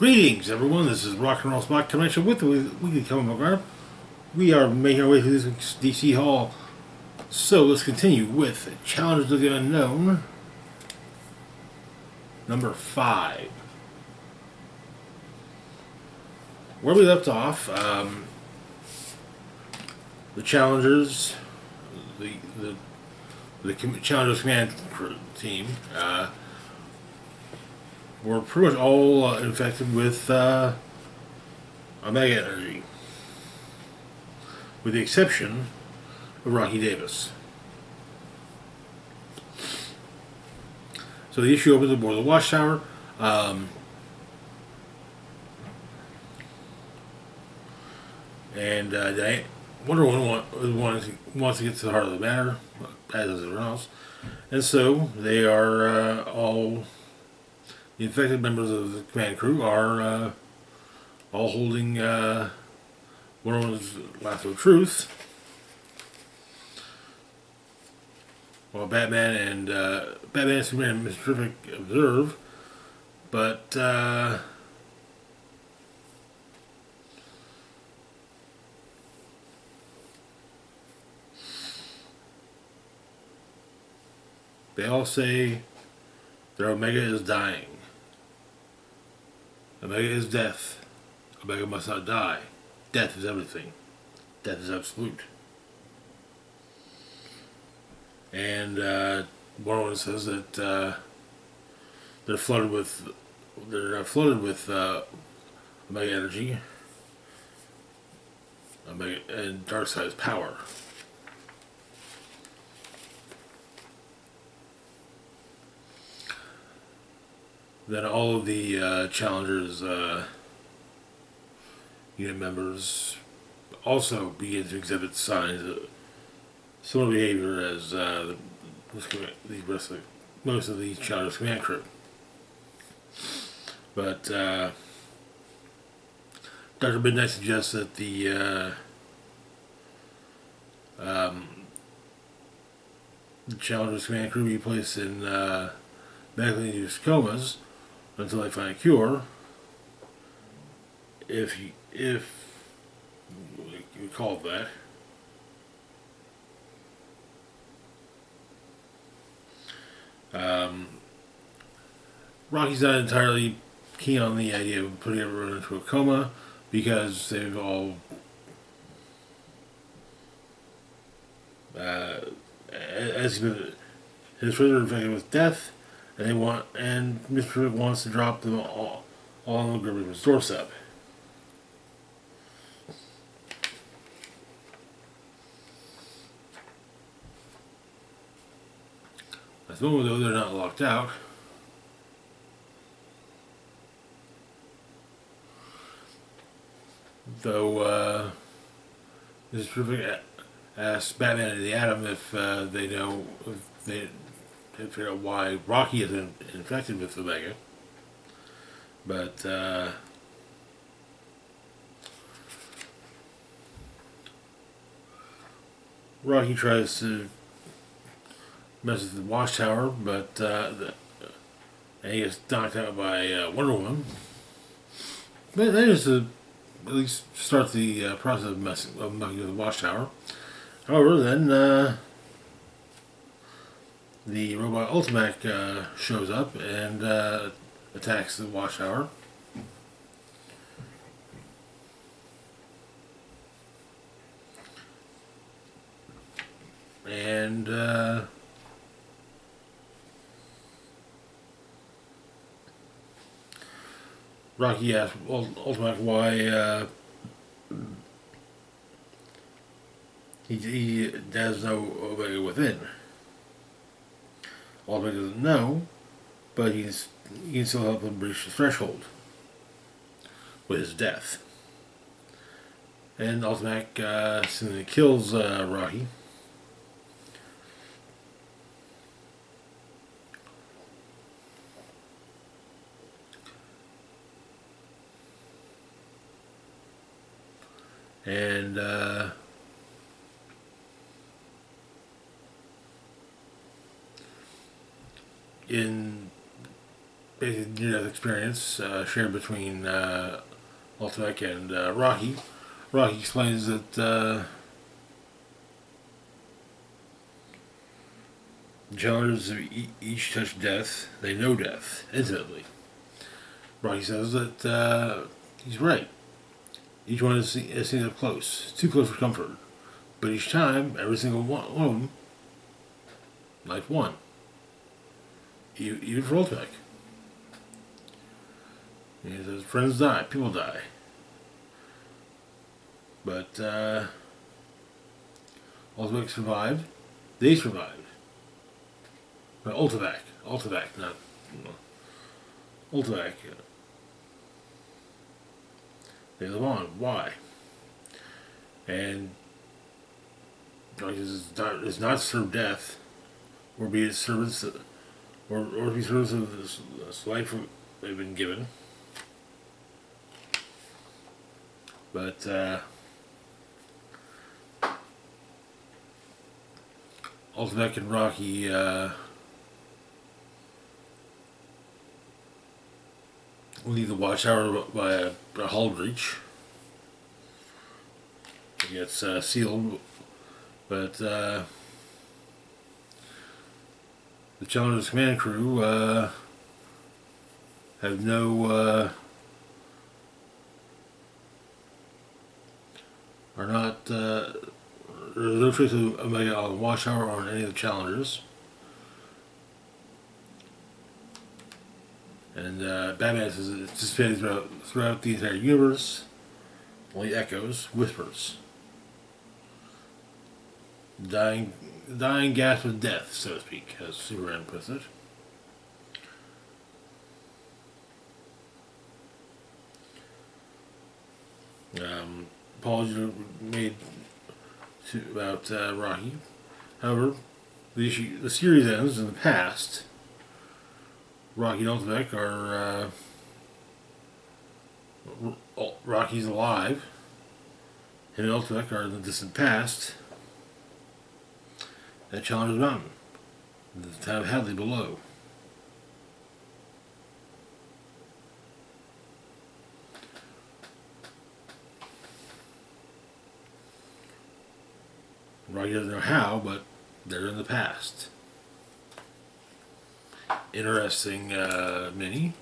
Greetings, everyone. This is Rock and Roll Spot Convention with the weekly comic book run. We are making our way through this week's DC Hall. So let's continue with Challengers of the Unknown, number 5. Where we left off, the Challengers, the the, Challengers Command team, were pretty much all infected with Omega Energy, with the exception of Rocky Davis. So the issue opens aboard the Watchtower. And Wonder Woman wants to get to the heart of the matter, as does everyone else. And so they are all, the infected members of the command crew are all holding Wonder Woman's lasso of truth. While Batman and Superman and Mr. Terrific observe, but they all say their Omega is dying. Omega is death. Omega must not die. Death is everything. Death is absolute. And Wonder Woman says that they're flooded with Omega energy, Omega and Darkseid's power. Then all of the Challengers unit members also begin to exhibit signs of similar behavior as most of the Challengers command crew. But Dr. Midnight suggests that the Challengers command crew be placed in medically induced comas until they find a cure. If you call it that. Rocky's not entirely keen on the idea of putting everyone into a coma because they've all as his friends are infected with death, and Mr. wants to drop them all on the Grimmer's doorstep. At the moment, though, they're not locked out. Though Mr. Terrific asks Batman and the Atom if they know if they figure out why Rocky is infected with Omega, but Rocky tries to mess with the Watchtower, but and he gets knocked out by Wonder Woman. But that is to at least start the process of messing with the Watchtower. However, then the robot Ultimac shows up and attacks the Watchtower. And Rocky asks Ultimac why he has no Omega within. Ultimac doesn't know, but he can still help him breach the threshold with his death. And Ultimac simply kills Rocky. And in basically near-death experience shared between Ultimec and Rocky. Rocky explains that the challengers have each touched death. They know death intimately. Rocky says that he's right. Each one has seen it up close, too close for comfort. But each time, every single one of them, life won. Even for Ultimec. He says, friends die, people die. But Ultimec survived. They survived. But Ultimec, not Ultimec. They live on. Why? And is not serve death, or be it service, or be service of this life they've been given. But Ultimec and Rocky leave the watchtower by a hull breach. It gets sealed, but the Challenger's command crew have no are not there's no trace of Omega on the watchtower or on any of the Challengers. And Batman says it's dissipated throughout the entire universe. Only echoes, whispers. Dying gasp of death, so to speak, as Superman puts it. Apologies were made about Rocky. However, the series ends in the past. Rocky and Ultimec are Rocky's alive, and Ultimec are in the distant past at Challenger's Mountain, the town of Hadley below. Rocky doesn't know how, but they're in the past. Interesting mini.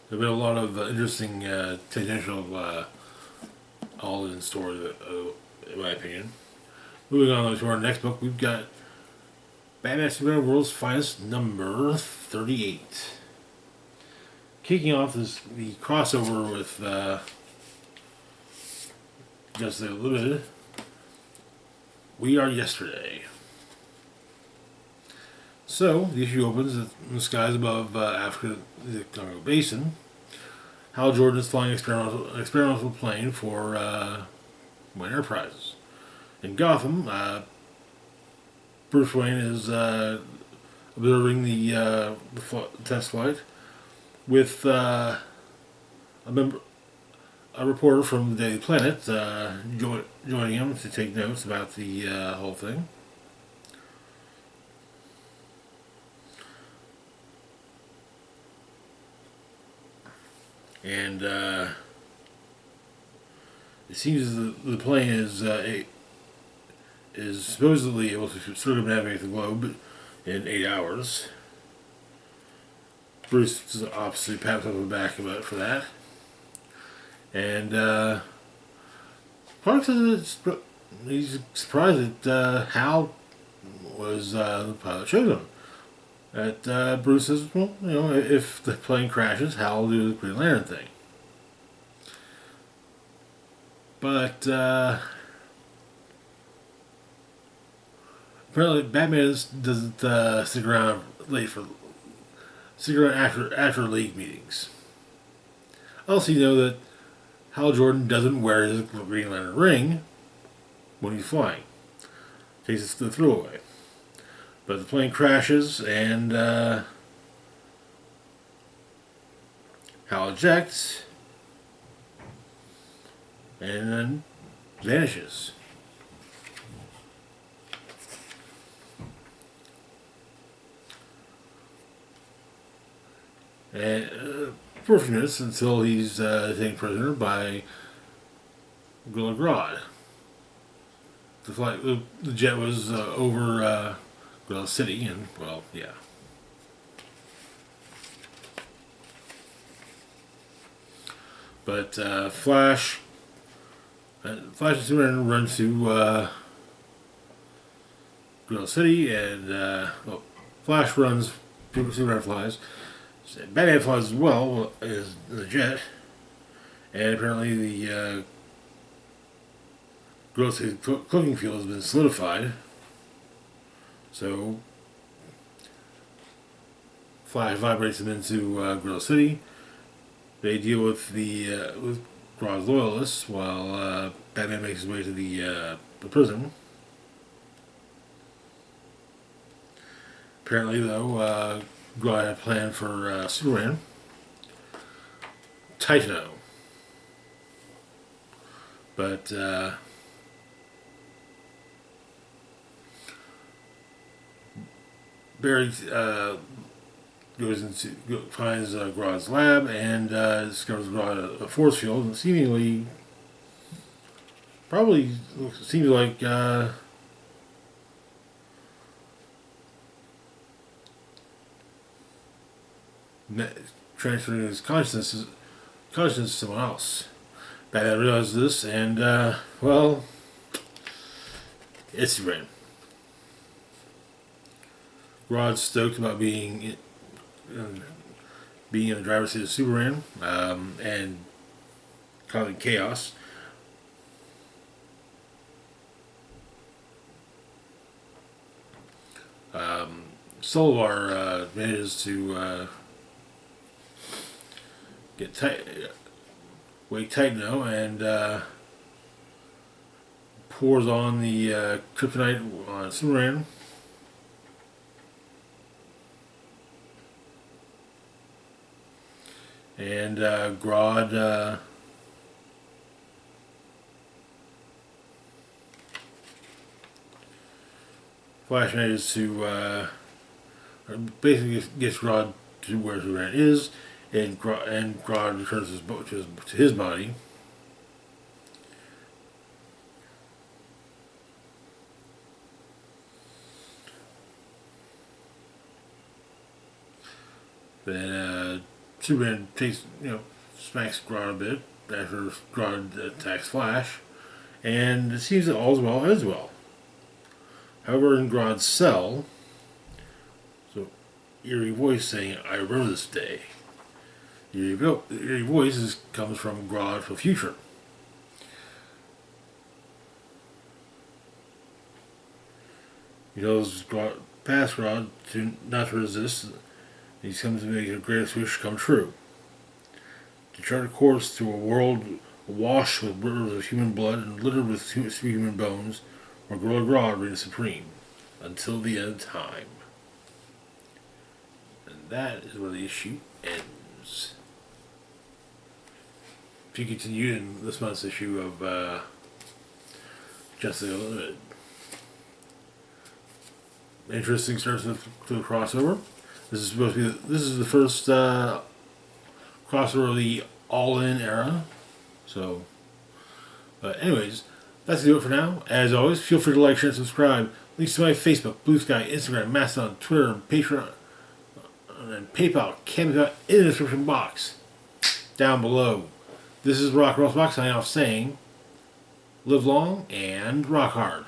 There have been a lot of interesting tangential all in story, in my opinion. Moving on to our next book, we've got Batman Superman World's Finest number 38. Kicking off the crossover with Justice League Limited. We Are Yesterday. So, the issue opens in the skies above Africa, the Congo Basin. Hal Jordan is flying an experimental plane for Wayne Enterprises. In Gotham, Bruce Wayne is observing the test flight with a reporter from the Daily Planet joining him to take notes about the whole thing. And it seems the plane is supposedly able to circumnavigate the globe in 8 hours. Bruce obviously pats on the back for that. And Clark says he's surprised that Hal was the pilot chosen. That Bruce says, well, if the plane crashes, Hal will do the Green Lantern thing. But apparently Batman doesn't stick around after league meetings. Also, that Hal Jordan doesn't wear his Green Lantern ring when he's flying. Takes the thrill away. But the plane crashes and Hal ejects and then vanishes. and for a few minutes until he's taken prisoner by Gorilla Grodd. The jet was over Gorilla City, and well, yeah. But Flash and Superman run to Gorilla City, and well, Flash runs, Superman flies. Batman flies as well as the jet, and apparently the Gorilla City cloaking field has been solidified. So Flash vibrates them into Gorilla City. They deal with with Grodd's loyalists while Batman makes his way to the prison. Apparently, though, Grodd had a plan for Superman. Titano. But Barry finds Grodd's lab and discovers Grodd a force field, and seemingly, probably seems like transferring his consciousness to someone else. Batman realizes this, and well, it's Superman. Grodd's stoked about being in the driver's seat of Superman and causing chaos. Solovar manages to wake Titano and pours on the kryptonite on Superman. And Grodd Flash manages to basically gets Grodd to where Superman is, and Grodd returns to his body. Then Superman smacks Grodd a bit after Grodd attacks Flash, and it seems that all's well as well. However, in Grodd's cell, eerie voice saying, "I remember this day." The eerie voice comes from Grodd from the future. He tells past Grodd not to resist. He's come to make the greatest wish come true. To chart a course through a world awash with rivers of human blood and littered with human bones, where Gorilla Grodd reigns supreme, until the end of time. And that is where the issue ends. To be continued in this month's issue of Justice League Unlimited. Interesting starts to the crossover. This is the first crossover of the All-In era. So, but anyways, that's gonna do it for now. As always, feel free to like, share, and subscribe. Links to my Facebook, Blue Sky, Instagram, Mastodon, Twitter, and Patreon, and PayPal can be found in the description box down below. This is Rock Box signing off saying, live long and rock hard.